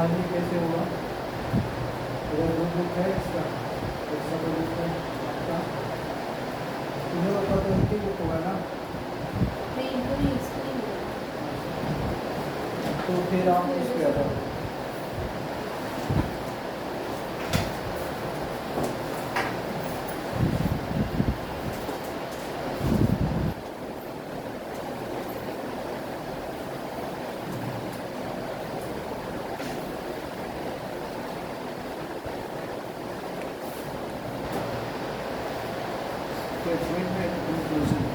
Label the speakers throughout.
Speaker 1: Margin कैसे हुआ? अगर वो बुक है इसका बुक है आपका, तुम्हें पता तो उनकी बुक होगा ना, तो फिर आप इस पे आ जाओ। स्टेटमेंट में कंक्लूजन,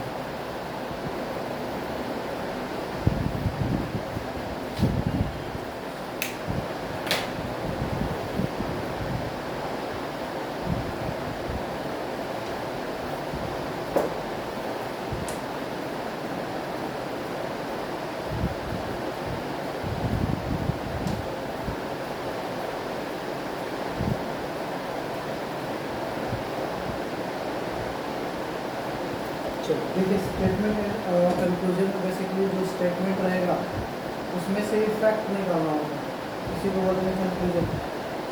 Speaker 1: देखिए स्टेटमेंट कंक्लूजन में बेसिकली जो स्टेटमेंट रहेगा उसमें से फैक्ट निकालना होगा, इसी को बोलते हैं कंक्लूजन।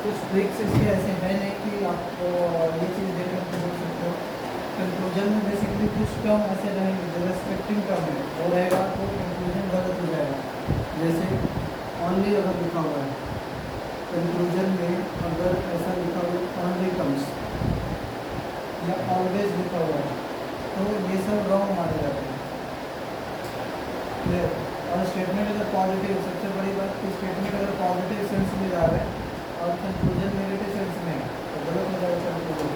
Speaker 1: कुछ ट्रिक्स इसके ऐसे हैं नहीं कि आपको ये चीज़ देखकर के बोल सकते हो। कंक्लूजन में बेसिकली कुछ टर्म ऐसे रहेंगे जो रेस्पेक्टिंग टर्म है, वो रहेगा तो कंक्लूजन गलत हो जाएगा। जैसे ऑनली अगर लिखा हुआ है कंक्लूजन में, अगर ऐसा लिखा हुआ ऑनली कम्स या ऑलवेज लिखा हुआ है तो ये सब रॉन्ग माने जाते हैं। क्लियर? और स्टेटमेंट अगर पॉजिटिव, सबसे बड़ी बात कि स्टेटमेंट अगर पॉजिटिव सेंस में जा रहा है और कंक्लूजन नेगेटिव सेंस में है तो गलत हो जाएगा कंक्लूजन।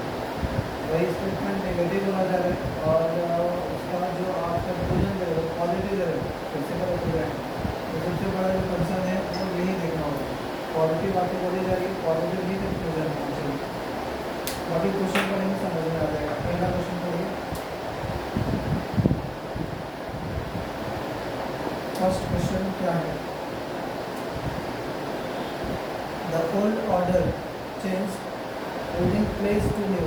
Speaker 1: वही स्टेटमेंट नेगेटिव होना जा रहा है और उसका जो आप कंक्लूजन दे रहे हो पॉजिटिव दे रहे हो, कैसे गलत हो जाएगा। तो सबसे बड़ा जो कंसर्न है वो यही देखना होगा, पॉजिटिव बातें बोली जा रही है, पॉजिटिव ही कंक्लूजन होना चाहिए। बाकी क्वेश्चन पढ़ेंगे समझ में आ जाएगा। पहला क्वेश्चन पढ़िए, फर्स्ट क्वेश्चन क्या है? The old order change holding place to new.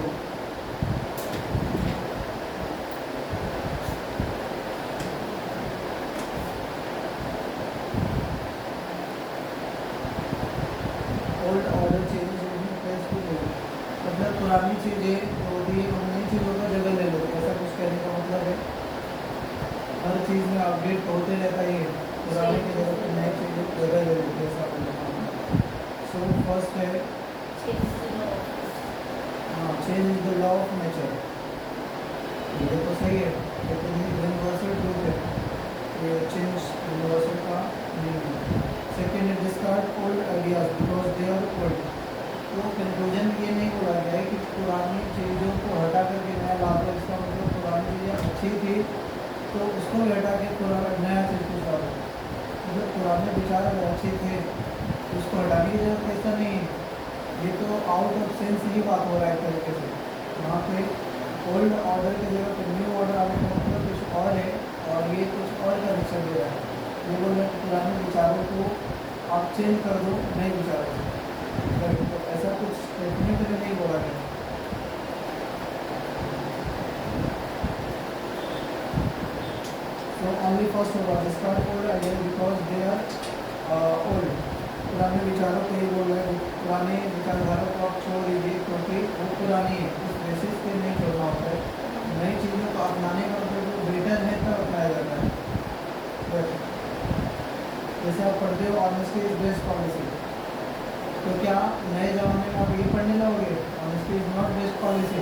Speaker 1: Old order change holding place to new मतलब पुरानी चीज़ें होती है, नई चीज़ों का जगह ले लो, ऐसा कुछ कहने का मतलब है। हर चीज़ में अपडेट होते रहता है, पुराने की जगह पर नई चीज़ें जगह ले लेते हैं, ऐसा बोलना। सो फर्स्ट है हाँ, change is the law of nature. ये तो सही है, लेकिन ये यूनिवर्सल ट्रूथ है, ये चेंज यूनिवर्सल का नियम है। सेकेंड है discard old ideas because they are old. तो कंक्लूजन ये नहीं बोला गया है कि पुरानी चीज़ों को हटा करके नया ला दो, इसका मतलब पुरानी चीज़ें अच्छी थी तो उसको भी हटा के पुराना नया चीज़ कुछ डालो। मतलब पुराने विचार अगर अच्छे थे तो उसको हटाने की जरूरत ऐसा नहीं है। ये तो आउट ऑफ सेंस ही बात हो रहा है एक तरीके से। यहाँ पे ओल्ड ऑर्डर की जगह पर न्यू ऑर्डर आने का मतलब कुछ और है और ये कुछ और का रिक्शा दे रहा है। ये बोल रहे हैं पुराने विचारों को आप चेंज कर दो नए विचारों से, तो ऐसा कुछ स्टेटमेंट में नहीं बोला गया। तो ओनली फर्स्ट होगा discard old idea because they are old. पुराने विचारों को ही बोल रहे हैं, पुराने विचारधारा को आप छोड़ दीजिए क्योंकि वो पुरानी है, उस बेसिस पे नहीं छोड़ना होता है। नई चीज़ों को अपनाने का मतलब जो बेटर है तब अपनाया जाता है। जैसे आप पढ़ते हो ऑनेस्टी इज बेस्ट पॉलिसी, तो क्या नए ज़माने में आप ये पढ़ने लगोगे honesty is not best policy?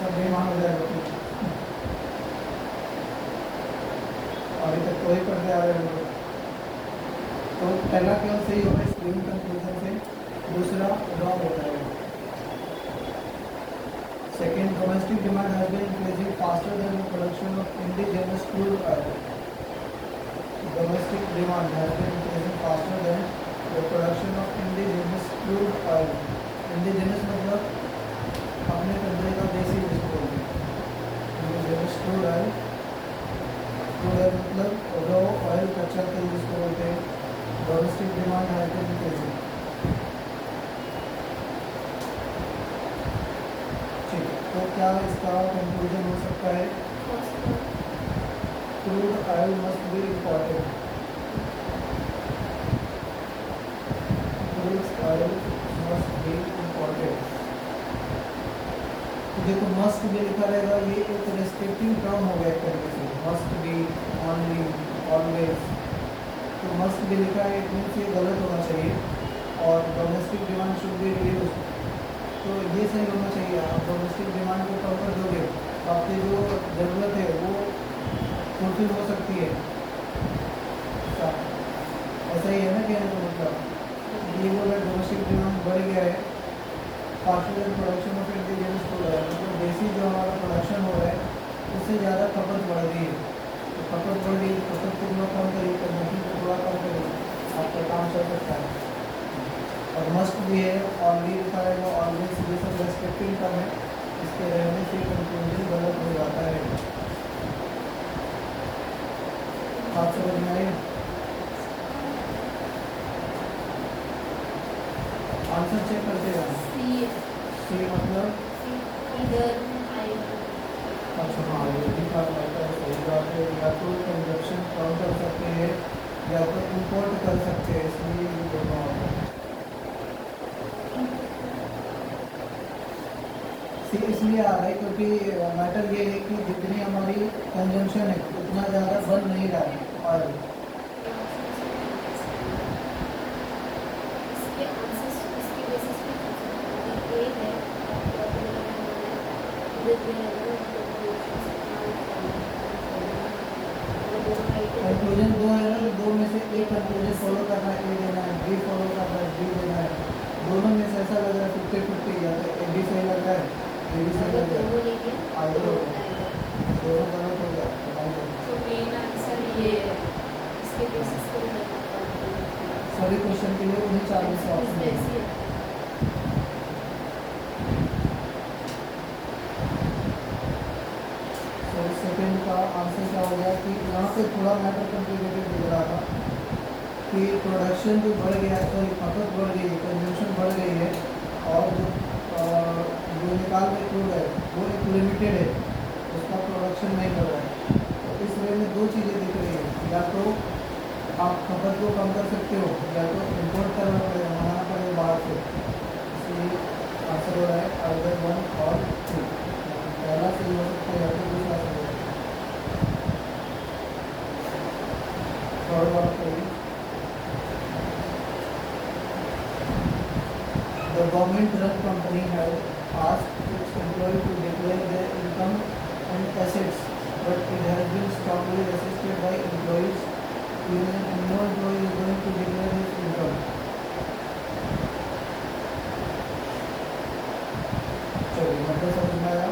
Speaker 1: सब बेईमान हो जाएगा। अभी तक कोई पढ़ते आ रहे हो तो पहला केवल सही होगा इस गिवन कंक्लूजन से, दूसरा रॉन्ग होता है। Second, domestic demand has been increasing faster than the production of indigenous crude oil. Domestic demand has been increasing faster than the production of indigenous crude oil. Indigenous मतलब अपने country का देसी जिसको बोलते हैं, indigenous crude oil. Crude oil मतलब raw oil, कच्चा तेल जिसको बोलते हैं। Domestic demand has been increasing. ठीक है, तो क्या इसका कंक्लूजन हो सकता है? Crude oil must be imported. तो देखो मस्ट भी लिखा रहेगा, ये एक रेस्ट्रिक्टिव टर्म हो गया एक तरीके से, मस्ट बी, ओनली, ऑलवेज। तो मस्ट भी लिखा है, इट मीन्स ये गलत होना चाहिए। और domestic demand should be reduce, तो ये सही होना चाहिए। आप डोमेस्टिक डिमांड को कम कर दोगे तो आपकी जो ज़रूरत है वो फुलफिल हो सकती है। अच्छा, ऐसा ही है ना कहने का मतलब। ये बोला डोमेस्टिक डिमांड बढ़ गया है, पार्शियल प्रोडक्शन ऑफ इंडिजिनस हो रहा है, मतलब देसी जो हमारा प्रोडक्शन हो रहा है उससे ज़्यादा खपत बढ़ रही है। तो खपत बढ़ रही है, खपत को थोड़ा कम करिए, कंजम्पशन को थोड़ा कम करिए, आपका काम चल सकता है। और मस्ट भी है, ऑलरेडी लिखा रहेगा, ऑलवेज, ये सब रेस्पेक्टिव टर्म है, इसके रहने से कंक्लूजन गलत हो जाता है। आप समझ में आए? आंसर चेक करते जाना। सी मतलब अच्छा, हाँ ये भी काम करता है, सही बात है। या तो कंजप्शन कम कर सकते हैं या तो इम्पोर्ट कर सकते हैं, इसलिए ये दोनों आता है। सी इसलिए आ रहा है क्योंकि मैटर ये है कि जितनी हमारी कंजम्पशन है उतना ज़्यादा बन नहीं रहा है ऑयल। कंक्लूजन दो है ना, तो दो में से एक कंक्लूजन फॉलो करना है, ए देना है, बी फॉलो करना है, बी देना है। दोनों में से ऐसा लग रहा है 50-50, या तो ए बी सही लग रहा है, ए बी सही लग रहा है, आगे दोनों गलत हो गया। सभी क्वेश्चन के लिए उन्हीं 4 में से ऑप्शन है। तो सेकेंड का आंसर क्या हो गया कि यहाँ पे थोड़ा मैटर कॉम्प्लिकेटेड दिख रहा था कि प्रोडक्शन जो बढ़ गया है, सॉरी खपत बढ़ गई है, कंजम्पशन बढ़ गई है, और जो निकाल में क्रूड है वो एक लिमिटेड है, उसका प्रोडक्शन नहीं कर रहा है। तो इस वे में दो चीज़ें दिख रही है, या तो आप खपत को कम कर सकते हो या तो इम्पोर्ट करना पड़ेगा, मंगाना पड़ेगा बाहर से। इसलिए आंसर हो रहा है आइदर 1 और 2, पहला सही हो सकता है या फिर दूसरा सही हो सकता है। और बात करिए, the government-run company had asked its employees to declare their income and assets, but it has been strongly resisted by employees union, and no employee is going to declare his income. चलिए मतलब समझ में आया।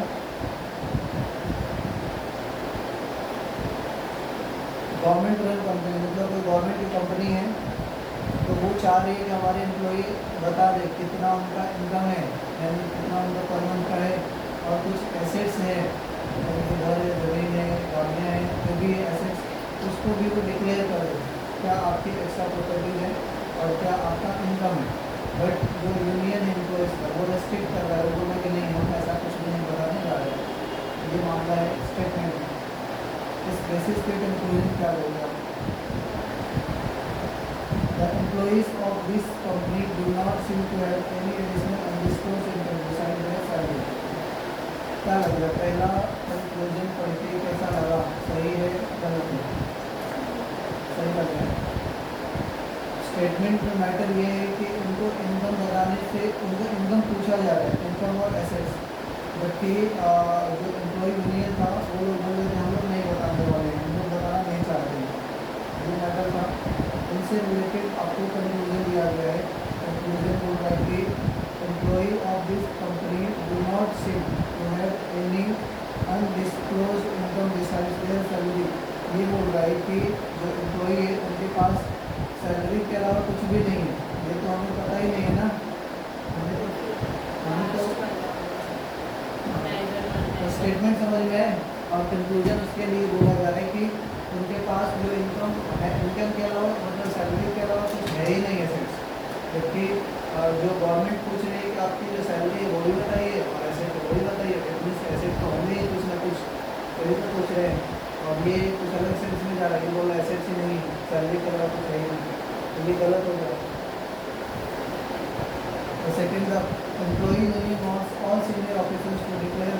Speaker 1: Government run company मतलब कोई government की company है, तो वो चाह रही है कि हमारे एम्प्लॉई बता दे कितना उनका इनकम है, यानी कितना उनका पर मंथ का है, और कुछ एसेट्स है, यानी कि घर है, ज़मीन है, गाड़ियाँ हैं, जो भी एसेट्स उसको भी वो डिक्लेयर कर दे, क्या आपकी एक्स्ट्रा प्रॉपर्टी है और क्या आपका इनकम है। बट जो यूनियन है एम्प्लॉयज़ का वो रेस्ट्रिक्ट कर रहा है, वो बोला कि नहीं हम ऐसा कुछ नहीं बताने जा रहे हैं। ये मामला है स्टेटमेंट। इस बेसिस पे कंक्लूजन क्या होगा? The employees of this company do not seem to have any additional undisclosed income besides their salary. क्या लग रहा है पहला कंक्लूजन पढ़ के कैसा लगा? सही है गलत है? सही लग रहा है। स्टेटमेंट में मैटर ये है कि उनको इनकम बताने से उनको इनकम पूछा जा रहा है, इनकम और एसेट्स, जबकि जो एम्प्लॉय यूनियन था वो लोग बोल रहे थे हम लोग नहीं बताने वाले, हम लोग बताना नहीं चाहते। ये मैटर था, इनसे रिलेटेड आपको कंक्लूजन दिया गया है। कंक्लूजन बोल रहा है कि employee of this company do not seem to have any undisclosed income besides their salary. ये बोल रहा है कि जो एम्प्लॉई है उनके पास सैलरी के अलावा कुछ भी नहीं है, ये तो हमें पता ही नहीं है ना, हमें तो स्टेटमेंट समझ में है। और कंक्लूजन उसके लिए बोला जा रहा है कि उनके पास जो इनकम है, इनकम के अलावा मतलब सैलरी के अलावा कुछ है ही नहीं एसेट्स, जबकि जो गवर्नमेंट पूछ रही है कि आपकी जो सैलरी है वो भी बताइए और एसेट वो भी बताइए, एटलीस्ट एसेट तो होंगे ही कुछ ना कुछ, तभी तो पूछ रहे हैं। और ये कुछ अलग सेंस में जा रहा है, ये बोल रहा है एसेट्स ही नहीं, सैलरी के अलावा कुछ है ही नहीं, तो ये गलत हो गया। तो second, the employee union wants all senior officers to declare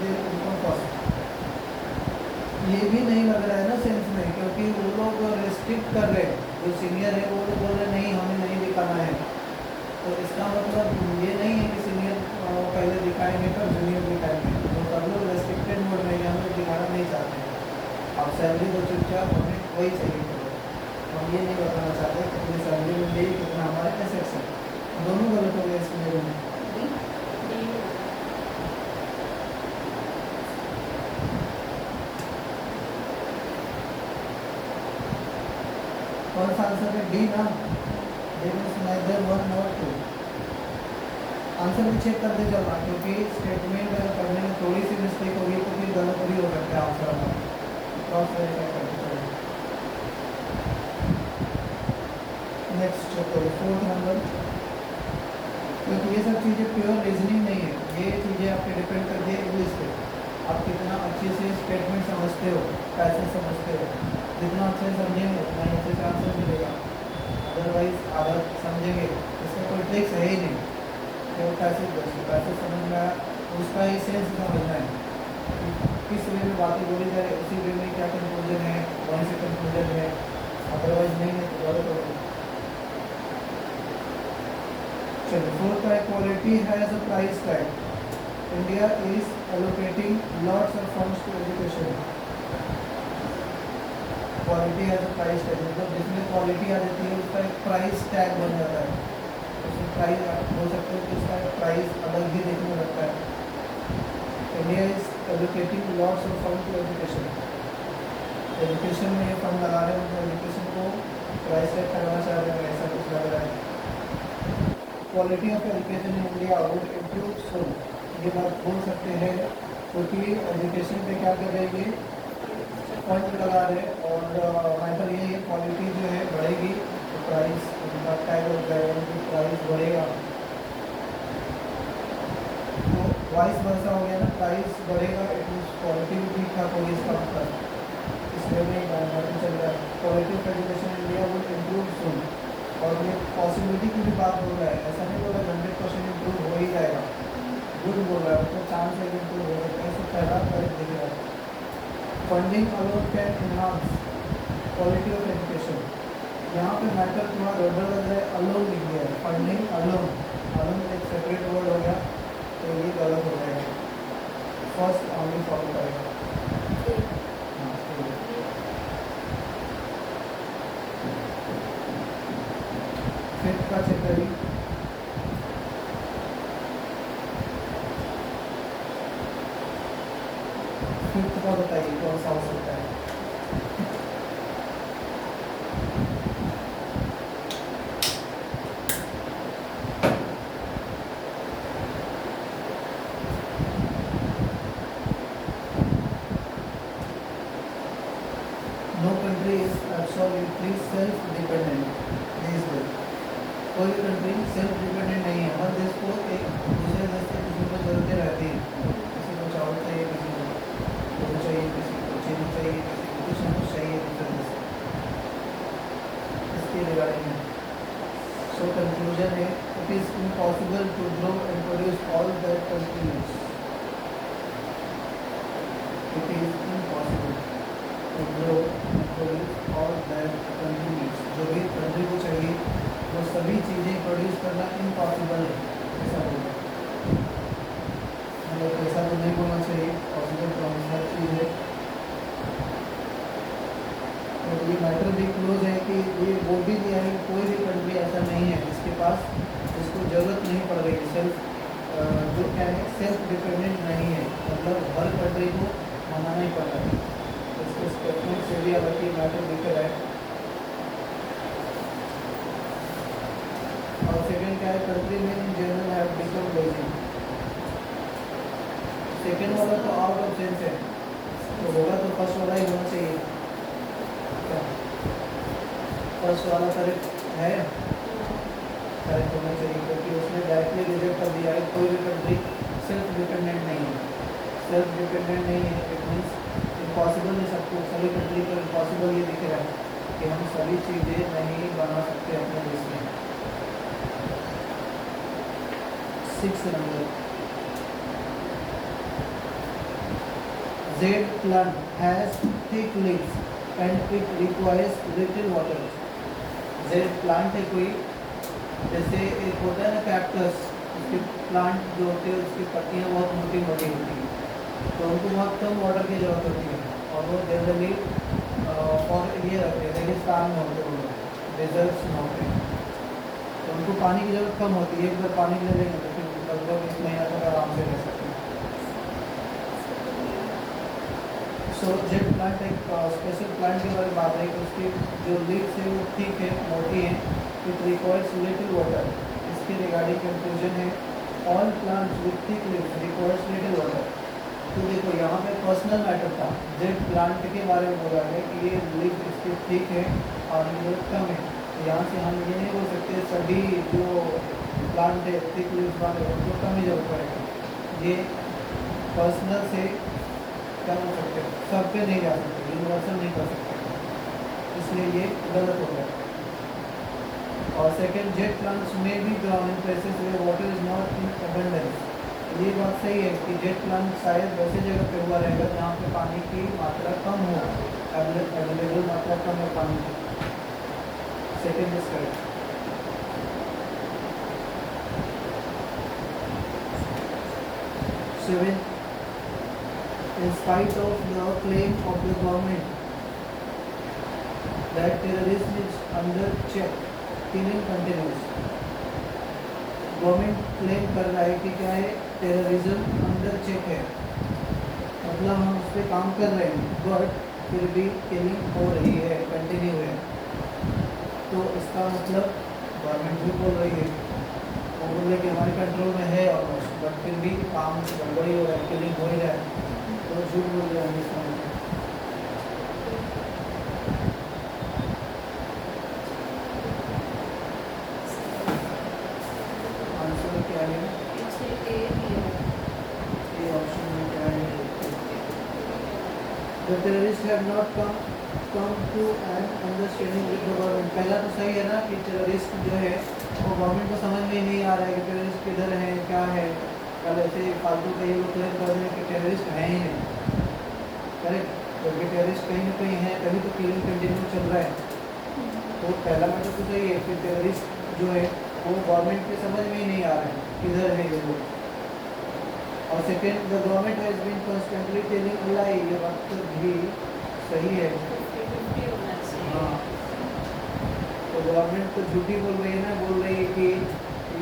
Speaker 1: ये भी नहीं लग रहा है ना सेंस में, क्योंकि वो लोग रेस्ट्रिक्ट कर रहे हैं, जो सीनियर है वो लोग बोल रहे नहीं हमें नहीं दिखाना है। तो इसका मतलब ये नहीं है कि सीनियर पहले दिखाएंगे तो जूनियर दिखाएंगे, तो सब लोग रेस्ट्रिक्टेड मोड में हम लोग दिखाना नहीं चाहते हैं। अब सैलरी तो चुपचाप हमें वही चाहिए करो, हम ये नहीं बताना चाहते कितनी सैलरी में मिली, कितना हमारे एसेट्स है। दोनों गलत हो गए इसमें में। कौन सा आंसर है? डी ना, neither one nor two। Answer भी चेक करते चलना, क्योंकि स्टेटमेंट पढ़ने में थोड़ी सी मिस्टेक होगी तो फिर गलत भी हो सकता है आंसर हमारा, क्रॉस वेरीफाई करते चलो। नेक्स्ट चलो 4th नंबर, क्योंकि ये सब चीज़ें प्योर रीजनिंग नहीं है, ये चीज़ें आपके डिपेंड करती है इंग्लिश पे, आप कितना अच्छे से स्टेटमेंट समझते हो, पैसे समझते हो, जितना अच्छे से समझेंगे उतना ही अच्छे से आंसर मिलेगा। अदरवाइज अगर समझेंगे इसका कोई ट्रिक्स है ही नहीं, तो पैसे समझना उसका ही सेंस समझना है, किस वे में बातें बोली जाए उसी वे में क्या कंक्लूजन है, वहीं से कंक्लूजन है, अदरवाइज नहीं है तो गलत होगा। चलो 4th का quality has a price tag, India is allocating lots of funds to education. Quality has a price tag, मतलब जिसमें क्वालिटी आ जाती है उसका एक प्राइस टैग बन जाता है, उसमें प्राइस हो सकते हो कि उसका प्राइस अलग ही देखने में लगता है। India is allocating lots of fund to education, education में ये फंड लगा रहे हैं, तो एजुकेशन को प्राइस टैग करना चाह रहे हैं, ऐसा कुछ लग रहा है। Quality of education in India would improve soon, ये बात बोल सकते हैं क्योंकि एजुकेशन पे क्या कर रहे हैं, फंड लगा रहे हैं, और मैटर ये है क्वालिटी जो है बढ़ेगी तो प्राइस उनका टैग हो जाएगा, उनकी प्राइस बढ़ेगा, तो वाइस वर्सा हो गया ना, प्राइस बढ़ेगा इट मीन्स क्वालिटी भी ठीक ठाक होगी इसका मतलब, इसलिए नहीं मैटर चल रहा है। Quality of education India would improve soon, और ये पॉसिबिलिटी की भी बात बोल रहा है, ऐसा नहीं बोल रहा 100% इम्प्रूव हो ही जाएगा, गुड बोल रहा है, मतलब चांस है इम्प्रूव हो सकता है, इसको पहला करेक्ट दिख रहा है। Funding alone can enhance quality of education, यहाँ पे मैटर थोड़ा गड़बड़ लग रहा है, अलोन लिख दिया है, फंडिंग अलोन, अलोन एक सेपरेट वर्ड हो गया तो ये गलत हो जाएगा, फर्स्ट ऑनली फॉलो करेगा। फिफ्थ का चेक करिए, फिफ्थ का बताइए कौन सा हो सकता है। No country is absolutely self dependent, कोई भी कंट्री सेल्फ डिपेंडेंट नहीं है, हर देश को एक दूसरे देश से किसी को जरूरतें रहती है, किसी को चावल चाहिए, किसी को दूध चाहिए, किसी को चीनी चाहिए, किसी को कुछ ना कुछ चाहिए दूसरे देश से, इसके रिगार्डिंग है। सो कंक्लूजन है it is impossible to grow and produce all that country needs, it is impossible to grow and produce all that country needs, जो भी कंट्री को चाहिए वो सभी चीज़ें प्रोड्यूस करना इम्पॉसिबल है, ऐसा बोलना, मतलब ऐसा तो नहीं बोलना चाहिए, पॉसिबल तो हर चीज़ है। तो ये मैटर भी क्लोज है कि ये वो भी दिया है, कोई भी कंट्री ऐसा नहीं है जिसके पास जिसको ज़रूरत नहीं पड़ रही है, सेल्फ जो क्या है सेल्फ डिपेंडेंट नहीं है, मतलब हर कंट्री को मनाना ही पड़ रहा है, इसके स्टेटमेंट से भी अलग ही मैटर दिख रहा है। और सेकेंड क्या है, कंट्री में in general have become lazy, second वाला तो आउट ऑफ सेंस है, तो होगा तो फर्स्ट वाला ही होना चाहिए, फर्स्ट वाला करेक्ट है, करेक्ट होना चाहिए, क्योंकि उसने डायरेक्टली रिजेक्ट कर दिया है, कोई भी कंट्री सेल्फ डिपेंडेंट नहीं है, सेल्फ डिपेंडेंट नहीं है इट मीन्स इम्पॉसिबल है, सबको सभी कंट्री को इम्पॉसिबल ये दिख रहा है कि हम सभी चीज़ें नहीं बना सकते अपने देश में। 6th number, Z plant has thick leaves and it requires little water. जैसे प्लांट है कोई, जैसे एक होता है ना कैक्टस, उसके प्लांट जो होते हैं उसकी पत्तियाँ बहुत मोटी मोटी होती हैं, तो उनको बहुत कम वाटर की ज़रूरत होती है और वो जनरली और ये रखते हैं रेगिस्तान में होते हैं, वो डेजर्ट्स में होते हैं, तो उनको पानी की ज़रूरत कम होती है। एक बार पानी ले लेंगे तो फिर लगभग 1 महीना तक आराम से रह सकते हैं। सो जेट प्लांट एक स्पेशल प्लांट के बारे में बात है कि उसकी जो लीव्स है वो ठीक है, मोटी है, इट रिक्वायर्स लिटिल वाटर। इसके रिगार्डिंग कंक्लूजन है all plants with thick leaves requires little water. तो देखो यहाँ पे पर्सनल मैटर था, जेट प्लांट के बारे में बोला है कि ये लीव इसकी ठीक है और ये कम है। तो यहाँ से हम ये नहीं बोल सकते सभी जो प्लांट है थिक लीव्स वाले उनको कम ही जरूरत पड़ेगा। ये पर्सनल से क्या बोल सकते हैं, सब पे नहीं जा सकते, यूनिवर्सल नहीं कर सकते, इसलिए ये गलत हो गया। और सेकेंड, जेट प्लांट्स में भी ground in places where water is not in abundance. ये बात सही है कि जेट प्लांट शायद वैसे जगह पे हुआ रहेगा जहाँ पे पानी की मात्रा कम हो, अवेलेबल मात्रा कम है पानी की। Second is correct. Seventh, in spite of the claim of the government that terrorism is under check, killing continues. Government claim कर रहा है कि क्या है, टेररिज्म अंडर चेक है, मतलब हम उस पर काम कर रहे हैं, बट फिर भी किलिंग हो रही है, कंटिन्यू है। तो इसका मतलब गवर्नमेंट भी बोल रही है, वो बोल रहे कि हमारे कंट्रोल में है ऑलमोस्ट, बट फिर भी काम गड़बड़ी हो रहा है, किलिंग हो ही रहा है, तो झूठ बोल रहे हैं इसमें। आंसर क्या है? ये ऑप्शन में क्या है? The terrorists have not come to an understanding with the government। पहला तो सही है ना कि टेररिस्ट जो है वो गवर्नमेंट को समझ में ही नहीं आ रहा है कि टेररिस्ट किधर है, क्या है। कल ऐसे फालतू कई लोग क्लेम कर रहे हैं कि टेररिस्ट है ही नहीं, करेक्ट, क्योंकि टेररिस्ट कहीं ना कहीं है, तभी तो किलिंग कंटिन्यू चल रहा है। तो पहला मैटर तो सही है कि टेररिस्ट जो है वो गवर्नमेंट के समझ में ही नहीं आ रहा है किधर है ये लोग। और second, the government has been constantly telling a lie. ये बात तो भी सही है, हाँ, तो गवर्नमेंट तो झूठी बोल रही है ना, बोल रही है कि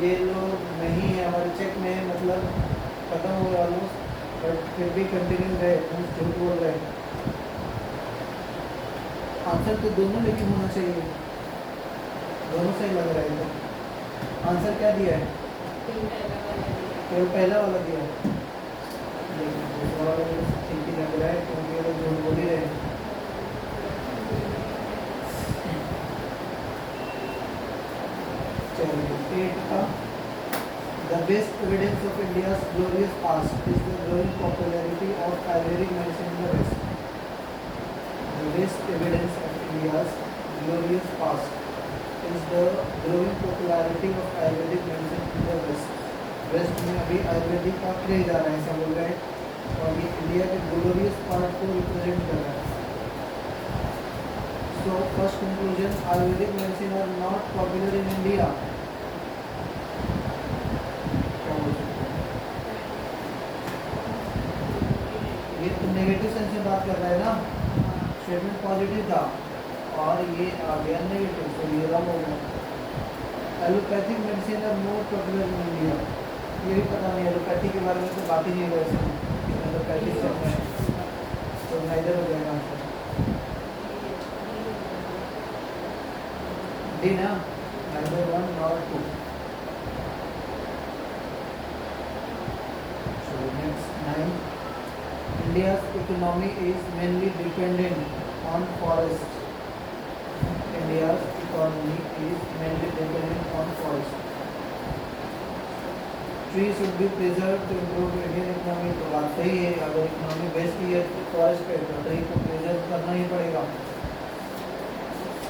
Speaker 1: ये लोग नहीं है हमारे चेक में, मतलब खत्म हो गया ऑलमोस्ट, बट फिर भी कंटिन्यू रहे, हम झूठ बोल रहे हैं। आंसर तो दोनों लेकिन होना चाहिए, दोनों सही लग रहा है। तो आंसर क्या दिया है? केवल पहला वाला दिया है, लेकिन दूसरा वाला भी ठीक ही लग रहा है क्योंकि ये लोग झूठ बोल ही रहे हैं। The best evidence of India's glorious past is the growing popularity of Ayurvedic medicine in the West. The best evidence of India's glorious past is the growing popularity of Ayurvedic medicine in the West. West में अभी आयुर्वेदिक का craze आ रहा है, ऐसा बोल रहे हैं, और ये इंडिया के ग्लोरियस पार्ट को रिप्रेजेंट कर रहा है। So first conclusion, Ayurvedic medicine are not popular in India। क्या बोल सकते हैं? ये तो नेगेटिव सेंस में बात कर रहा है ना, स्टेटमेंट पॉजिटिव था और ये आ गया नेगेटिव, तो ये रॉन्ग हो गया। Allopathic medicine are more popular in India. ये भी पता नहीं, एलोपैथी के बारे में तो बात ही नहीं हो रही है, एलोपैथी सब में, तो नाइदर हो जाएगा आंसर डी ना, नाइदर 1 और 2। So next 9, India's economy is mainly dependent on forest। India's economy is mainly dependent on forest। Trees should be preserved to improve Indian economy। तो बात सही है, अगर इकोनॉमी बेस्ड ही है तो फॉरेस्ट पे तो ट्री को प्रिजर्व करना ही पड़ेगा,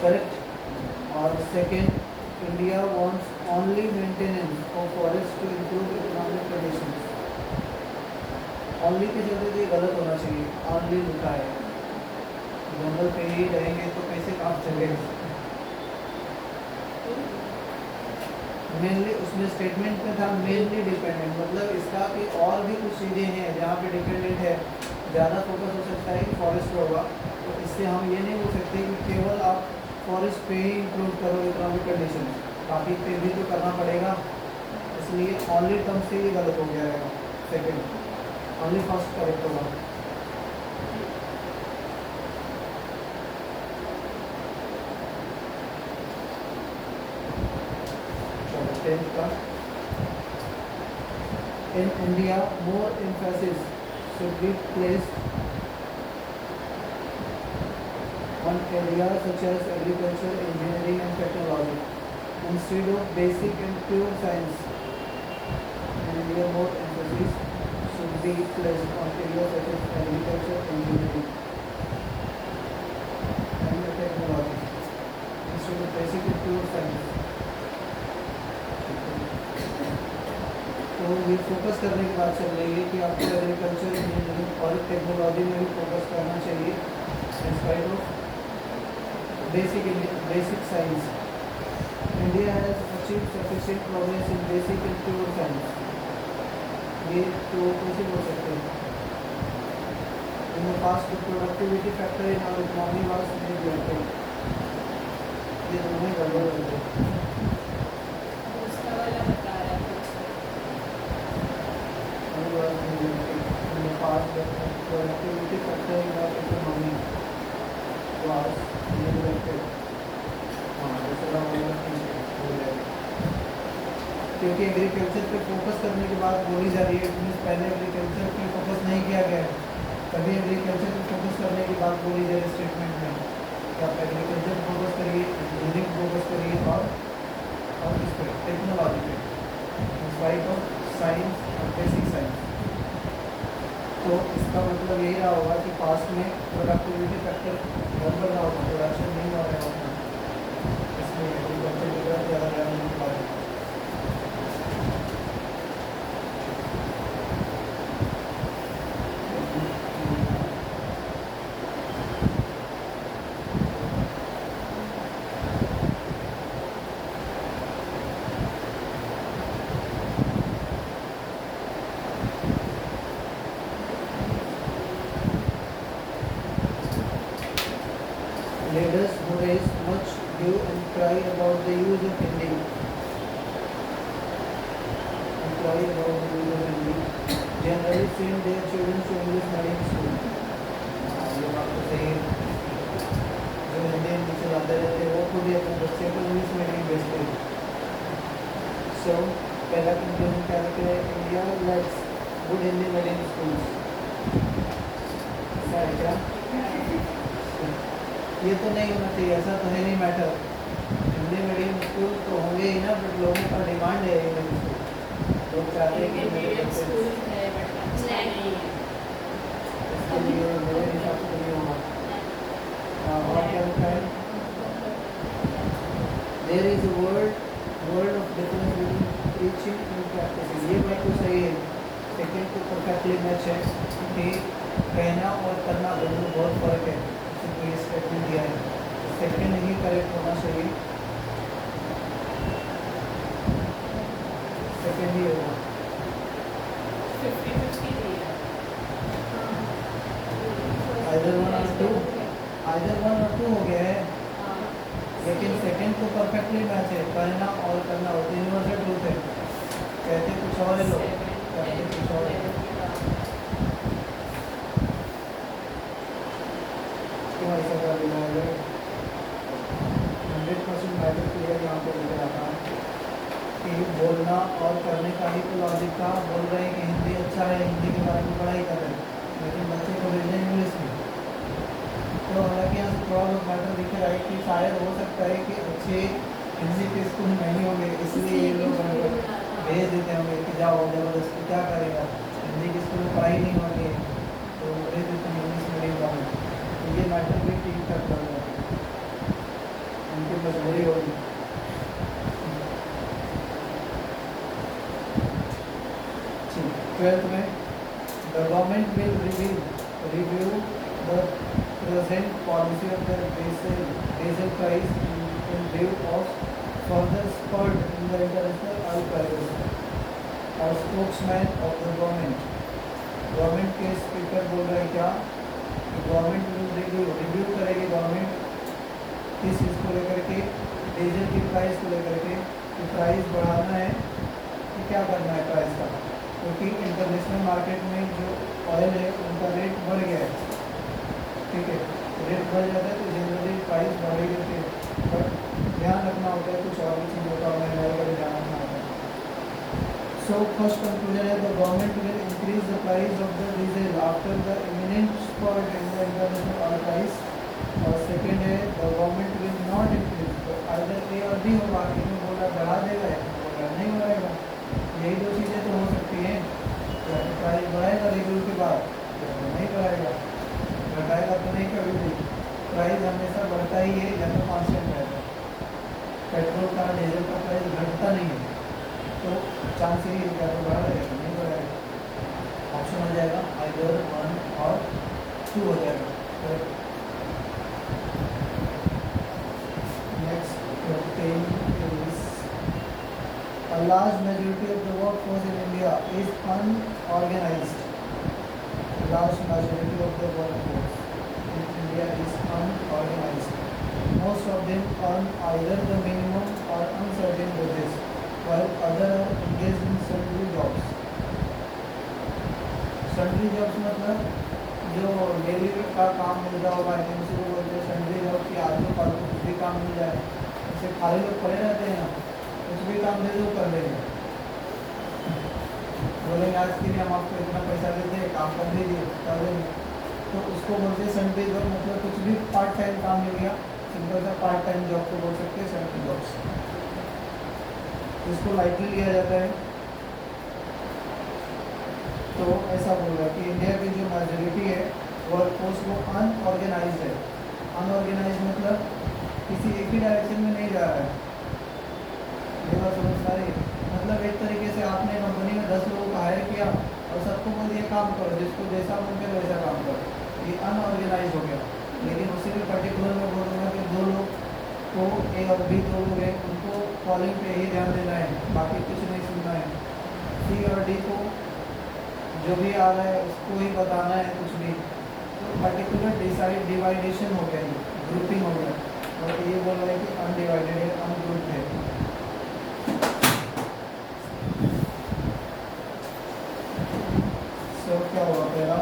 Speaker 1: करेक्ट। और second, India wants only maintenance of forest to improve economic conditions. Only की जगह ये गलत होना चाहिए, ओनली लिखा है, जंगल पे ही रहेंगे तो कैसे काम चलेगा। मेनली उसमें स्टेटमेंट में था मेनली डिपेंडेंट, मतलब इसका कि और भी कुछ चीज़ें हैं जहाँ पे डिपेंडेंट है, ज़्यादा फोकस हो सकता है कि फॉरेस्ट पे होगा। तो इससे हम ये नहीं बोल सकते कि केवल आप फॉरेस्ट पे ही इंक्लूड करो इकोनॉमिक कंडीशन, बाकी पे भी तो करना पड़ेगा। इसलिए ओनली टर्म से ही गलत हो गया रहेगा, सेकेंड ओनली फर्स्ट करेक्ट होगा। In India, more emphasis should be placed on areas such as agriculture, engineering and technology instead of basic and pure science. In India, more emphasis should be placed on areas such as agriculture, engineering and technology instead of basic and pure science. तो ये focus करने की बात चल रही है कि आपको एग्रीकल्चर, इंजीनियरिंग और टेक्नोलॉजी में भी फोकस करना चाहिए in spite of basic science. India has achieved sufficient progress in basic and pure science. ये तो कैसे बोल सकते हैं, in the past productivity factor in our economy was neglected. ये दोनों गड़बड़ होते हैं। Productivity factor in our economy was neglected. क्योंकि एग्रीकल्चर पे फोकस करने की बात बोली जा रही है, मीन्स पहले एग्रीकल्चर पे फोकस नहीं किया गया है, तभी एग्रीकल्चर पे फोकस करने की बात बोली जा रही है स्टेटमेंट में कि आप एग्रीकल्चर पे फोकस करिए, इंजीनियरिंग पे फोकस करिए और किस पे, टेक्नोलॉजी पे, इन स्पाइट ऑफ साइंस और बेसिक साइंस। तो इसका मतलब यही रहा होगा कि पास्ट में प्रोडक्टिविटी फैक्टर गड़बड़ रहा होगा, प्रोडक्शन नहीं हो रहा होगा, इसलिए एग्रीकल्चर की तरफ ज़्यादा ध्यान नहीं पा रहे। Leaders who raise much hue and cry about the use of Hindi, generally send their children to English medium school. ये बात तो सही है, जो हिंदी में चलाते रहते हैं वो खुद ही अपने बच्चे को इंग्लिश मीडियम भेजते हैं। So पहला कंक्लूजन क्या निकला है, India lakhs good Hindi medium schools. ऐसा है क्या? ये तो नहीं होना चाहिए, ऐसा तो है नहीं मैटर। हिंदी मीडियम स्कूल तो होंगे ही ना, बट लोगों का डिमांड है इंग्लिश स्कूल, लोग चाहते हैं कि मीडियम स्कूल है, बट अच्छा नहीं है, इसके लिए मेरे हिसाब से नहीं होगा। और क्या लिखा है, there is a word of difference between teaching and practising. ये बात तो सही है, सेकेंड को परफेक्टली मैच है कि कहना और करना दोनों बहुत फ़र्क है, ये स्टेटमेंट दिया है, सेकेंड ही करेक्ट होना चाहिए, सेकेंड ही होगा।
Speaker 2: 50-50 दिया,
Speaker 1: आइदर वन और टू हो गया है, लेकिन सेकेंड को परफेक्टली मैच है, कहना और करना हो, यूनिवर्सल ट्रूथ है, कहते कुछ और है लोग, करते कुछ और है। ऐसा कर देना है 100% मैटर क्लियर यहाँ पे लिखा जाता है कि बोलना और करने का ही तो लॉजिक था। बोल रहे हैं कि हिंदी अच्छा है, हिंदी के बारे में पढ़ाई कर रहे हैं, लेकिन बच्चे को भेजना इंग्लिश में। तो हालांकि यहाँ से थोड़ा बहुत मैटर दिख रहा है कि शायद हो सकता है कि अच्छे हिंदी के स्कूल नहीं होंगे, इसलिए ये लोग भेज देते होंगे कि जाओ ज़बरदस्ती, क्या करेगा, हिंदी के स्कूल में पढ़ाई नहीं होगी तो भेज देते हैं इंग्लिश मीडियम वाले। तो ये मैटर भी ठीक ठाक कर रहा है, उनकी मजबूरी होगी। ठीक, 12th में the government will review the present policy of the diesel price in view of further spurt in the international oil prices. और spokesman of the गवर्नमेंट के स्पीकर बोल रहे हैं क्या कि गवर्नमेंट रिव्यू करेगी गवर्नमेंट किस चीज़ को लेकर के, डीजल की प्राइस को लेकर के कि प्राइस बढ़ाना है कि क्या करना है प्राइस का, क्योंकि इंटरनेशनल मार्केट में जो ऑयल है उनका रेट बढ़ गया है, ठीक है, रेट बढ़ जाता है तो जनरली प्राइस बढ़ ही जाती है, बट ध्यान रखना होता है कुछ और भी चीज़ों का महंगाई का भी ध्यान रखना होता है। सो फर्स्ट कंक्लूजन है the government will increase the price of the diesel after the imminent spot in the international oil price, और सेकेंड है the government will not increase, तो अगर ए और बी होगा, इन्हें बोल रहा बढ़ा देगा या बोल रहा नहीं बढ़ाएगा, यही दो चीज़ें तो हो सकती हैं, या तो प्राइस बढ़ाएगा रिव्यू के बाद या तो नहीं बढ़ाएगा, घटाएगा तो नहीं कभी भी, प्राइस हमेशा बढ़ता ही है या तो कॉन्स्टेंट रहता है, पेट्रोल का डीजल का प्राइस घटता नहीं है, तो चांस ही या तो बढ़ा रहेगा तो नहीं बढ़ाएगा, ऑप्शन हो जाएगा आइदर 1 और 2 हो जाएगा। Next thing is a large majority of the workforce in India is unorganized. A large majority of the workforce in India is unorganized. Most of them earn either the minimum or uncertain wages, while others are engaged in sundry jobs. Sundry jobs मतलब जो daily का काम मिल रहा होगा, agency को बोलते हैं salary job की, आदमी फालतू कुछ भी काम मिल जाए, जैसे खाली लोग पड़े रहते हैं ना, कुछ भी काम दे दो कर लेंगे, बोलेंगे आज के लिए हम आपको इतना पैसा देते हैं, काम कर दीजिए कर लेंगे, तो उसको बोलते हैं सैलरी जॉब, मतलब कुछ भी पार्ट टाइम काम मिल गया, सिंपल सा पार्ट टाइम जॉब को बोल सकते हैं सैलरी जॉब्स, इसको लाइटली लिया जाता है। तो ऐसा बोल रहा है कि इंडिया की जो मेजोरिटी है वर्कफोर्स वो अनऑर्गेनाइज्ड है, अनऑर्गेनाइज्ड मतलब किसी एक ही डायरेक्शन में नहीं जा रहा है, ये बात समझ आ रही है, मतलब एक तरीके से आपने कंपनी में 10 लोगों को हायर किया और सबको बोल दिया काम करो, जिसको जैसा मन करे वैसा काम करो, ये अनऑर्गेनाइज हो गया। लेकिन उसी में पर्टिकुलर में बोलूँगा कि 2 लोग को ए और बी 2 लोग हैं, उनको कॉलिंग पे ही ध्यान देना है, बाकी कुछ नहीं सुनना है, सी और डी को जो भी आ रहा है उसको ही बताना है कुछ भी, तो पर्टिकुलर डिवाइडेशन हो गया, ये ग्रुपिंग हो गया, और ये बोल रहा है कि अनडिवाइडेड है, अनग्रुप्ड है। सो क्या हुआ पहला,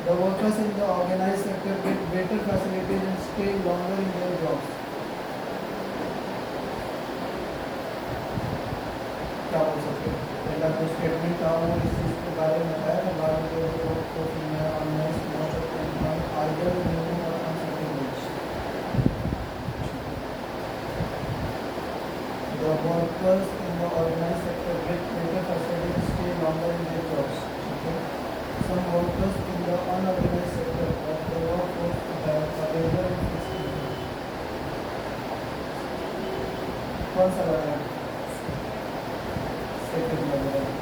Speaker 1: the workers in the organised sector get better facilities and stay longer in their jobs. क्या बोल सकते हैं, पहला जो स्टेटमेंट था वो इस चीज़ के बारे में बताया था, बाद में the workers in the organized sector get better facilities to stay longer in their jobs. Okay? Some workers in the unorganized sector of the workforce have a regular and fixed income. कौन सा लग रहा है? Second लग रहा है।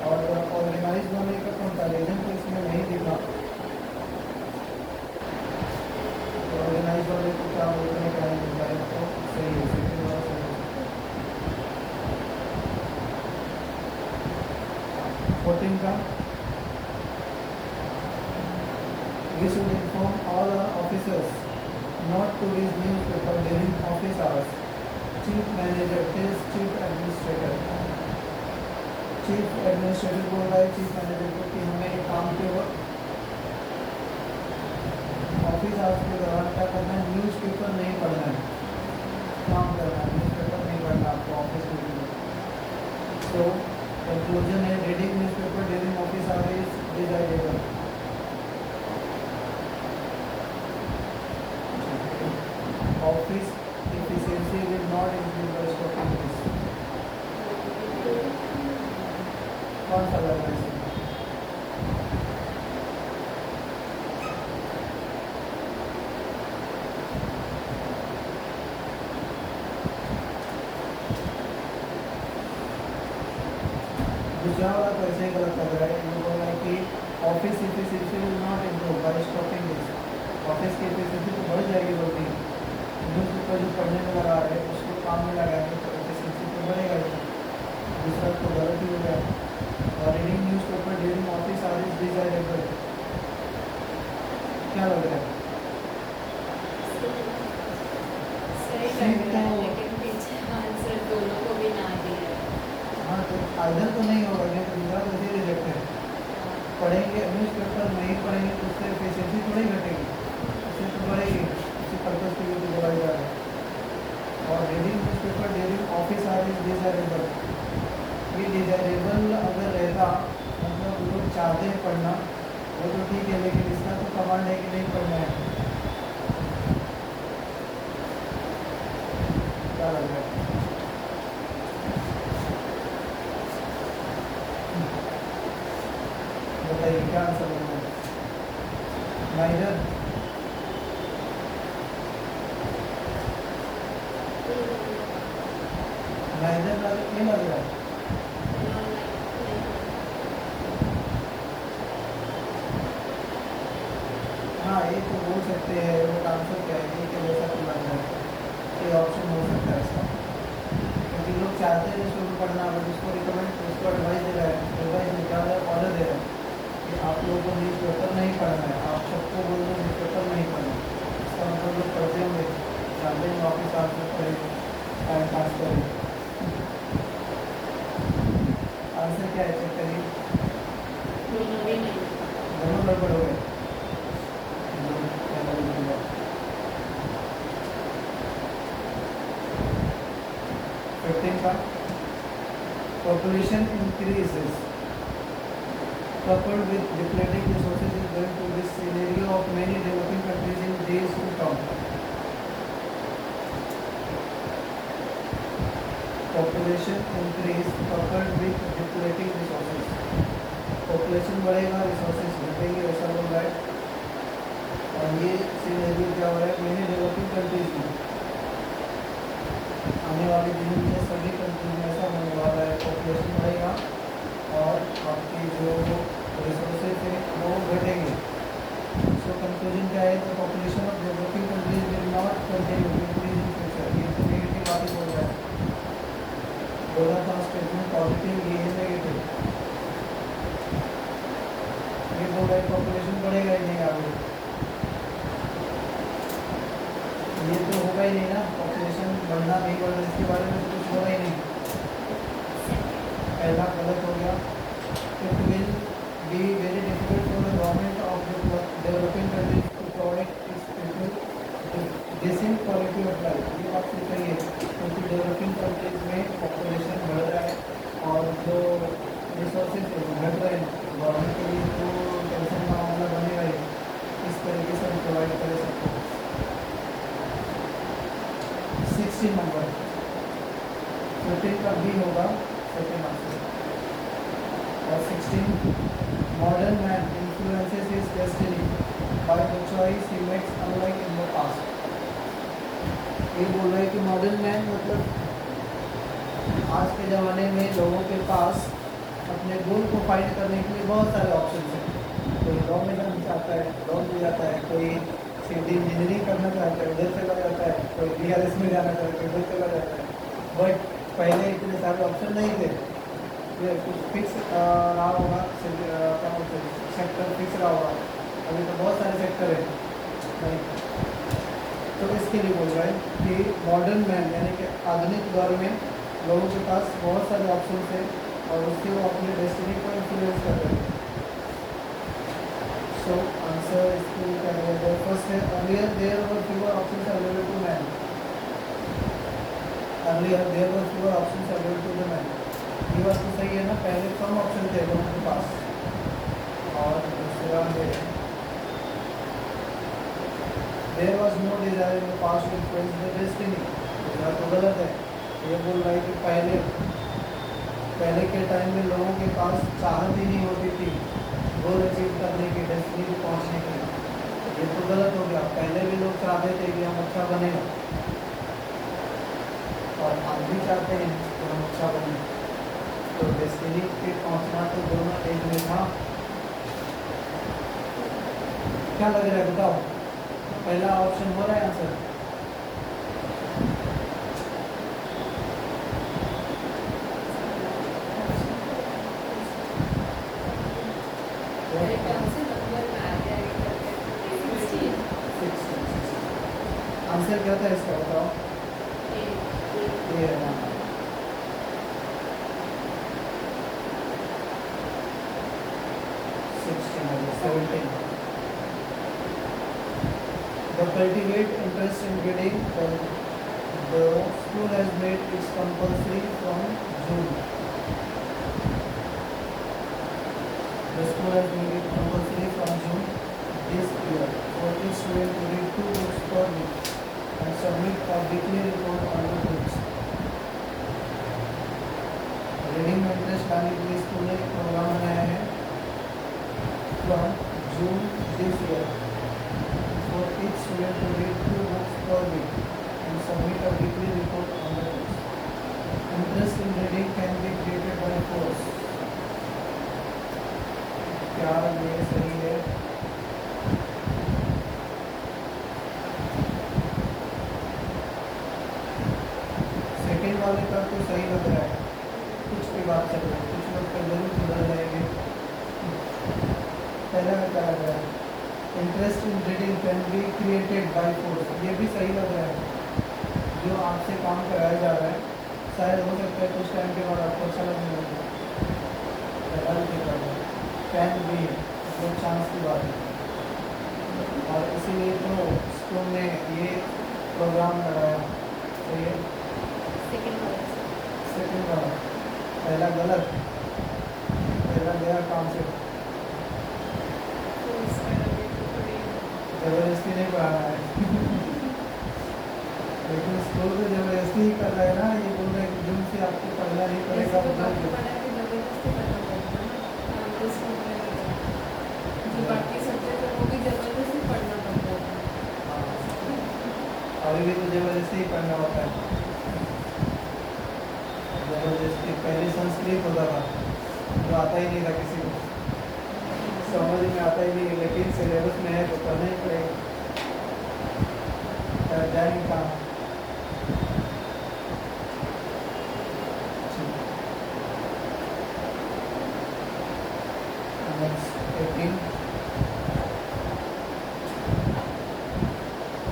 Speaker 1: और organise होने का कंपैरिजन तो इसमें नहीं दिखा, तो ऑर्गेनाइज होने को क्या बोलते हैं क्या नहीं दिखा, तो सही है, सेकंड वाला सही हो सकता है। 14 का we should inform all our officers not to read newspaper during office hours. Chief manager tells chief administrator. Chief administrator बोल रहा है चीफ मैनेजर को कि हमें एक काम के वक्त ऑफिस आवर्स के दौरान क्या करना है, न्यूज़पेपर नहीं पढ़ना है, काम करना है, न्यूज़पेपर नहीं पढ़ना आपको ऑफिस में। तो कंक्लूजन है reading newspaper during office hours is desirable. गलत लग रहा है। ये बोल रहा है कि office efficiency will not improve by stopping this. Office की एफिशिएंसी तो बढ़ जाएगी बोलती है, न्यूज़पेपर जो पढ़ने में लगा रहे हैं उसको काम में लगाएंगे तो एफिशिएंसी तो बढ़ेगा ही। दूसरा तो गलत ही हो गया। और reading newspaper during office hour is desirable, क्या लग रहा है?
Speaker 2: सही लग रहा है, लेकिन पीछे आंसर दोनों को भी ना दिया है।
Speaker 1: हाँ तो आइदर तो नहीं होगा, नहीं तो दूसरा तो इसे रिजेक्ट है। पढ़ेंगे न्यूज़पेपर नहीं पढ़ेंगे तो उससे एफिशिएंसी थोड़ी घटेगी, उससे तो बढ़ेगी। उसी पर्पज के लिए तो बोला जा रहा है। और reading newspaper during office hour is desirable, ये डिजायरेबल अगर रहता मतलब लोग चाहते हैं पढ़ना वो तो ठीक है, लेकिन इसका तो कमांड है कि नहीं पढ़ना है। क्या लग रहा है? बताइए क्या आंसर होगा? नाइदर, नाइदर ये लग रहा है। हाँ ये तो बोल सकते हैं, वो आंसर क्या है ये कि वैसा तो लग रहा है, ये ऑप्शन हो सकता है इसका। क्योंकि लोग चाहते हैं जिसको भी पढ़ना, बट उसको रिकमेंड उसको एडवाइस दे रहा है, एडवाइस में क्या है ऑर्डर दे रहा है कि आप लोगों को न्यूज़पेपर नहीं पढ़ना है, आप सबको बोल दो न्यूज़पेपर नहीं पढ़ना। इसका मतलब लोग पढ़ते होंगे, चाहते हैं वापस आकर पढ़े, टाइम पास करें। आंसर क्या है चेक करिए।
Speaker 2: दोनों भी नहीं।
Speaker 1: दोनों गड़बड़ हो गए। 15 का population increases coupled with depleting resources is going to this scenario of many developing countries in days to come. Population increase coupled with depleting resources, population बढ़ेगा resources घटेंगे, ऐसा बोल रहा है। और ये scenario क्या हो रहा है many developing countries में, आने वाले दिनों में सभी कंट्रीज में ऐसा होने वाला है। पॉपुलेशन बढ़ेगा और आपकी जो रिसोर्सेज है वो घटेंगे। सो कंक्लूजन क्या है? तो population of developing countries will not continue to increase in future. ये तो नेगेटिव बात ही बोल रहा है, बोला था स्टेटमेंट पॉजिटिव, ये है नेगेटिव। ये बोल रहा है पॉपुलेशन बढ़ेगा ही नहीं आगे, ये तो होगा ही नहीं ना, पॉपुलेशन बढ़ना नहीं बढ़ना इसके बारे में तो कुछ होगा ही नहीं। पहला गलत हो गया। It will be very difficult for the government of developing countries to provide its people decent quality of life. ये बात तो सही है, क्योंकि डेवलपिंग कंट्रीज में पॉपुलेशन बढ़ रहा है और जो रिसोर्सेज घट रहे हैं, गवर्नमेंट के लिए तो टेंशन का मामला बनेगा ही। इस तरीके से हम प्रोवाइड कर सकते हैं। 16 नंबर 15 का बी होगा सेकेंड आंसर। और 16 modern man influences his destiny by the choice he makes unlike in the past. ये बोल रहा है कि मॉडर्न मैन मतलब आज के ज़माने में लोगों के पास अपने गोल को फाइंड करने के लिए बहुत सारे ऑप्शन हैं। कोई लॉ में जाना चाहता है, लॉ में जाता है, कोई सीधी इंजीनियरिंग करना चाहता है उधर चला जाता है, कोई BRS में जाना चाहता है उधर चला जाता है। बट पहले इतने सारे ऑप्शन नहीं थे, ये कुछ फिक्स रहा होगा, क्या बोलते हैं सेक्टर फिक्स रहा होगा। अभी तो बहुत सारे सेक्टर है नहीं। तो इसके लिए बोल रहा है कि मॉडर्न मैन यानी कि आधुनिक दौर में लोगों के पास बहुत सारे ऑप्शन थे और उससे वो अपने डेस्टिनी को इन्फ्लुएंस कर रहे हैं। So answer इसके लिए क्या है? फर्स्ट है earlier there were fewer options available to man. Earlier there were fewer options available to the man. ये बात तो सही है ना, पहले कम ऑप्शन थे लोगों के पास। और दूसरा है there was no desire in the past to influence the destiny. दूसरा तो गलत है, ये बोल रहा है कि पहले के टाइम में लोगों के पास चाहत ही नहीं होती थी गोल अचीव करने की, डेस्टिनी को पहुंचने के लिए। ये तो गलत हो गया, पहले भी लोग चाहते थे कि हम अच्छा बने और आज भी चाहते हैं कि हम अच्छा बने। तो डेस्टिनी पे पहुंचना तो दोनों एक में था। क्या लग रहा है बताओ, पहला ऑप्शन हो रहा है आंसर?
Speaker 2: मेरे कौन से नंबर में आ गया ये करके? 16
Speaker 1: आंसर क्या था इसका बताओ? ये है ना। The cultivate interest in reading, the school has made it compulsory from June. The school has made it compulsory from June this year for each student to read 2 books per week and submit a weekly report on the books. Reading में interest लाने के लिए school ने एक programme बनाया है from June this year for each student to read 2 books per week and submit a weekly report on the books. Interest in reading can be created by force. क्या ये सही है? सेकेंड वाले का तो सही लग रहा है, कुछ की बात चल रही है, कुछ लोग तो जरूर सुधर जाएंगे। पहला में क्या लग रहा है? Interest in reading can be created by force, ये भी सही लग रहा है। जो आपसे काम कराया जा रहा है शायद हो सकता है कुछ टाइम के बाद आपको अच्छा लगने लगे। कैन बी जो चांस की बात है, और इसीलिए तो स्कूल ने ये प्रोग्राम लगाया। तो ये
Speaker 2: सेकंड
Speaker 1: सेकंड वाला, पहला गलत, पहला गया काम से, जबरदस्ती नहीं पढ़ाना है। लेकिन स्कूल तो जबरदस्ती ही कर रहा है ना, ये बोल रहे हैं कि जून से आपको पढ़ना नहीं पड़ेगा।
Speaker 2: जो बाकी सब्जेक्ट है वो भी जबरदस्ती पढ़ना पड़ता है।
Speaker 1: अभी भी तो जबरदस्ती ही पढ़ना होता है, जबरदस्ती। पहले संस्कृत होता था जो आता ही नहीं था किसी को, समझ में आता ही नहीं, लेकिन सिलेबस में है तो पढ़ना ही पड़ेगा, जाएंगे कहाँ। Next 18.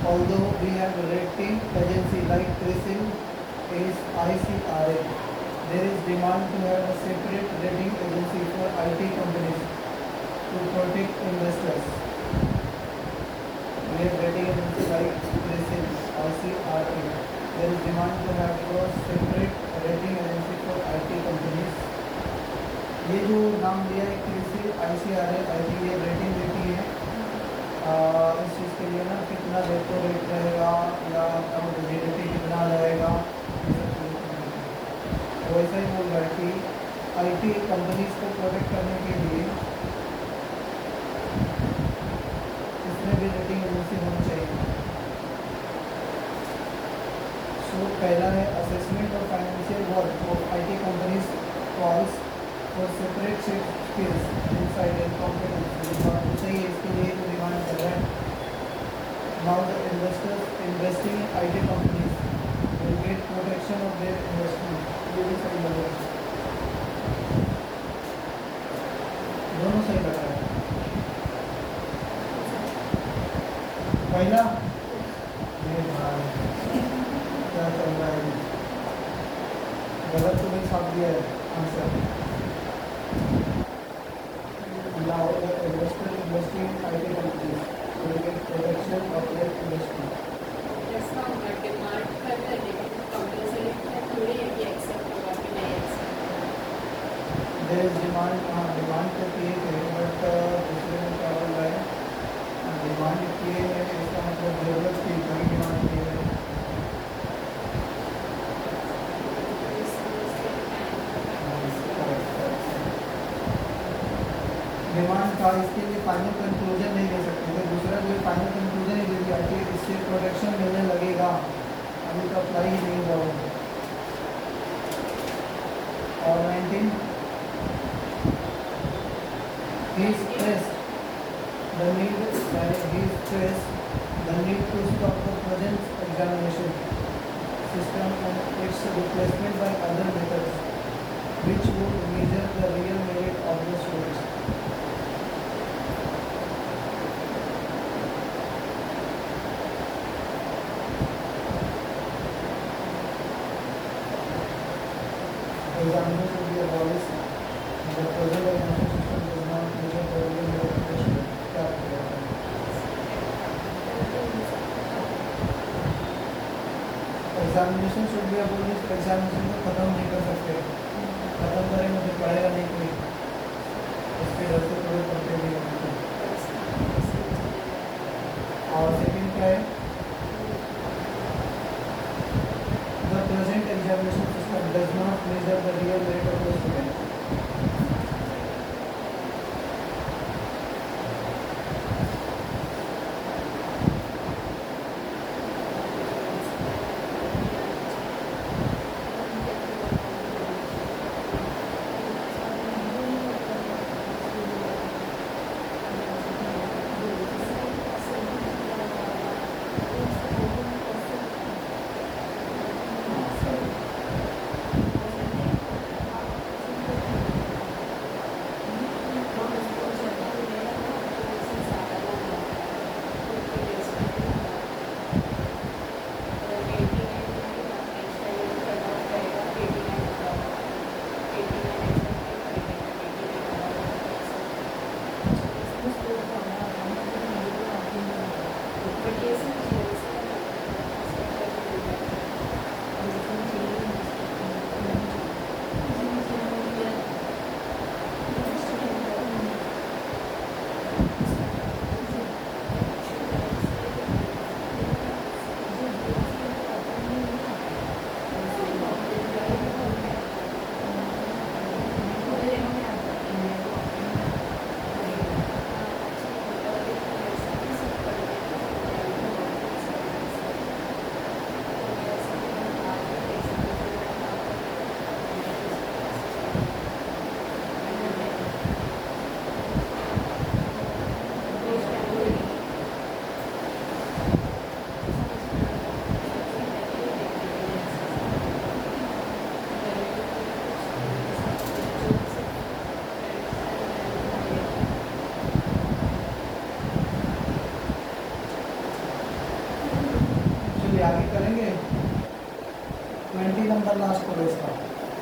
Speaker 1: Although we have a rating agency like CRISIL is ICRA, there is demand to have a separate rating agency for IT companies to protect investors. We have rating agency like CRISIL, ICRA. There is demand to have a separate rating agency for IT companies. ये जो नाम दिया है CRISIL, ICRA, I think ये rating देती है इस चीज़ के लिए ना, कितना रेपो रेट रहेगा या GDP कितना रहेगा, वैसा ही बोल रहा है कि IT कंपनीज को प्रोटेक्ट करने के लिए इसमें भी रेटिंग एजेंसी होनी चाहिए। सो पहला है assessment of financial worth of IT companies calls for separate skills inside and competence. सही है, इसके लिए तो डिमांड कर रहा है। Now the investors investing in IT companies will get protection of their investment. ये भी सही लग रहा है, दोनों सही लग रहा है। पहला ये भाई क्या चल रहा है, गलत तो नहीं छाप दिया है answer. Now the investor investing in IT companies will get protection of their investment.
Speaker 2: ऐसा होगा डिमांड कर रहा है लेकिन कंपलसरी थोड़ी है कि एक्सेप्ट होगा कि नहीं एक्सेप्ट होगा।
Speaker 1: There is demand, हाँ डिमांड तो किए थे, बट दूसरे में क्या बोल रहा है, डिमांड किए हैं इसका मतलब जरूरत की बड़ी डिमांड की है। डिमांड का इसके लिए फाइनल कंक्लूजन नहीं दे सकते थे, दूसरा जो फाइनल कंक्लूजन ही दे दिया कि इससे प्रोटेक्शन मिलने लगेगा, अभी तो अप्लाई ही नहीं हुआ। और 19 he stressed the need to stop the present examination system and its replacement by other methods which would measure the real merit of the students. Examiners will be abolished. The present examination system does not measure the real merit of the student. क्या बोला? Examination should be abolished. Examination को खत्म नहीं कर सकते. खत्म करें मुझे पढ़ेगा नहीं कोई. इसके डर से थोड़े पढ़ते भी नहीं. और सेकंड क्या है? The present examination system does not measure the real merit of the student. आगे करेंगे. 20 नंबर लास्ट करो इसका.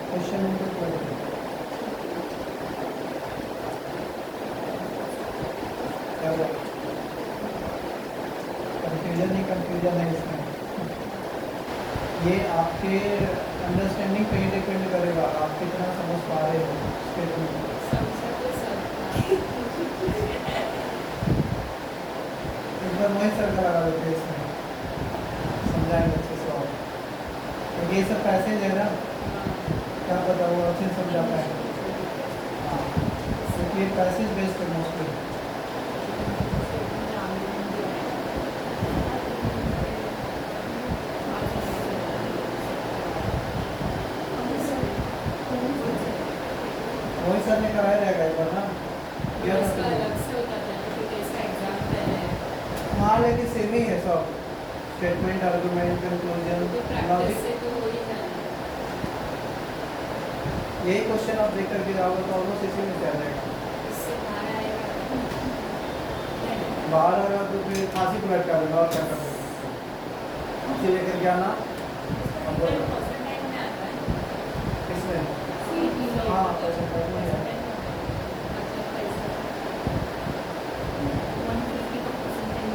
Speaker 1: Question number 20. क्या हुआ? कंफ्यूजन ही कंफ्यूजन है इसमें. ये आपके अंडरस्टैंडिंग पे ही डिपेंड करेगा. आप कितना समझ पा रहे हो स्टेटमेंट. एक बार वही सर करा देते हैं इसमें. समझाएंगे अच्छे से. और तो ये सब पैसेज है ना. क्या पता वो अच्छे से समझा पाए. हाँ, क्योंकि ये पैसेज बेस्ड है मोस्टली. वही सर ने कराया रहेगा एक बार ना.
Speaker 2: इसका अलग से होता है क्योंकि इसका एग्जाम पहले है.
Speaker 1: हाँ लेकिन सेम ही है सब. स्टेटमेंट, आर्गुमेंट, कंक्लूजन,
Speaker 2: तो प्रैक्टिस
Speaker 1: लॉजिक.
Speaker 2: से तो हो ही जाना.
Speaker 1: यही क्वेश्चन आप देख करके जाओगे तो ऑलमोस्ट इसी में से आ जाएगा.
Speaker 2: इससे बाहर आएगा.
Speaker 1: बाहर आ रहा तो फिर फांसी को लटका देगा. और क्या कर देगा. फांसी लेकर के आना. अब बोलो
Speaker 2: परसेंटाइल में आता है.
Speaker 1: किसमें?
Speaker 2: सीईटी में.
Speaker 1: हाँ, परसेंटाइल में है.
Speaker 2: मतलब पैसा 150 का परसेंटाइल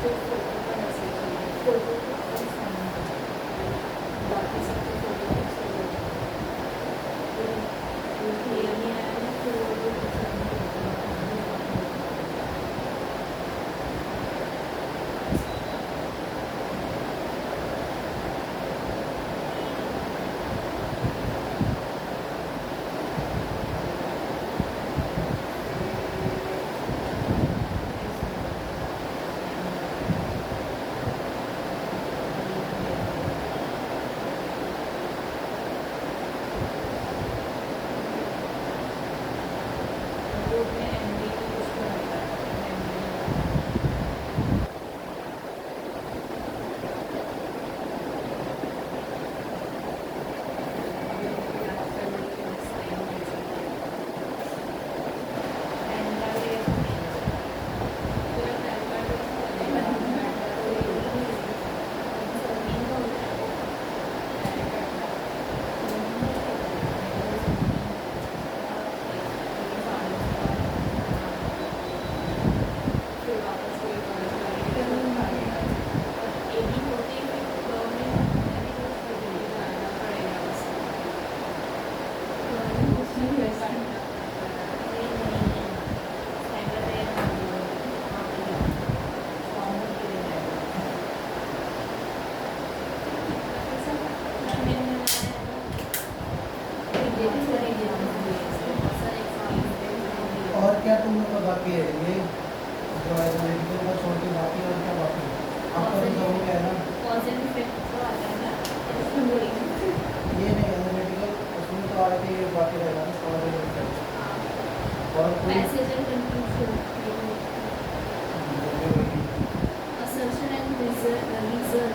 Speaker 2: तो फोटो का मैसेज चाहिए,
Speaker 3: फोटो का और साइन का।
Speaker 2: बाकी सबके फोटो खींच के दो।
Speaker 3: क्लियर नहीं आया ना फिर वो जो सबमिट होगा वो अपने एमडी का कुछ करता है।
Speaker 1: और क्या तुम लोग का बाकी है ये जो एनालिटिकल का छोड़ के बाकी और क्या बाकी है? आपका तो सब हो गया ना? ये नहीं एनालिटिकल उसमें तो आगे ये बाकी रहेगा ना कॉजेज इफेक्ट और कोई
Speaker 3: message and conclusion assertion and reason and reason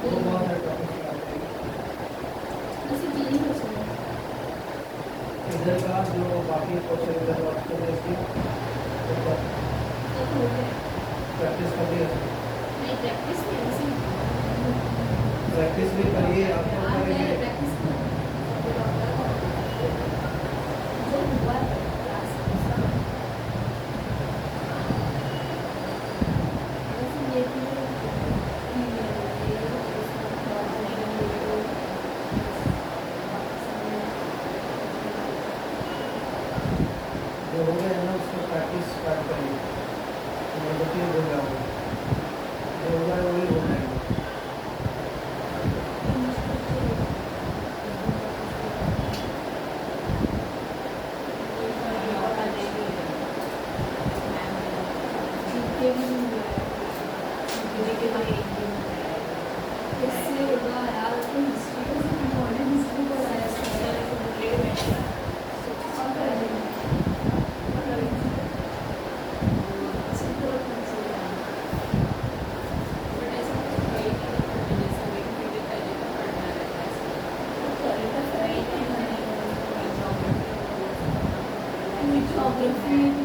Speaker 1: तो बहुत सारे टॉपिक्स
Speaker 3: ऐसे तीन ही क्वेश्चन है
Speaker 1: इधर का जो बाकी क्वेश्चन इधर बात कर रहे थे तो
Speaker 3: तो हो गया
Speaker 1: प्रैक्टिस कर लिया
Speaker 3: नहीं प्रैक्टिस नहीं ऐसे
Speaker 1: प्रैक्टिस भी करिए आपको
Speaker 3: हाँ मैं
Speaker 1: करेंगे
Speaker 3: प्रैक्टिस जो हुआ क्लास ये
Speaker 1: जो हो गया है ना उसको प्रैक्टिस स्टार्ट करिए मैं बच्चे बोल रहा हूँ जो होगा वही हो जाएगा
Speaker 3: इससे होगा यार तो हिस्ट्री का सब इम्पोर्टेंट हिस्ट्री पढ़ाया ज्योग्राफी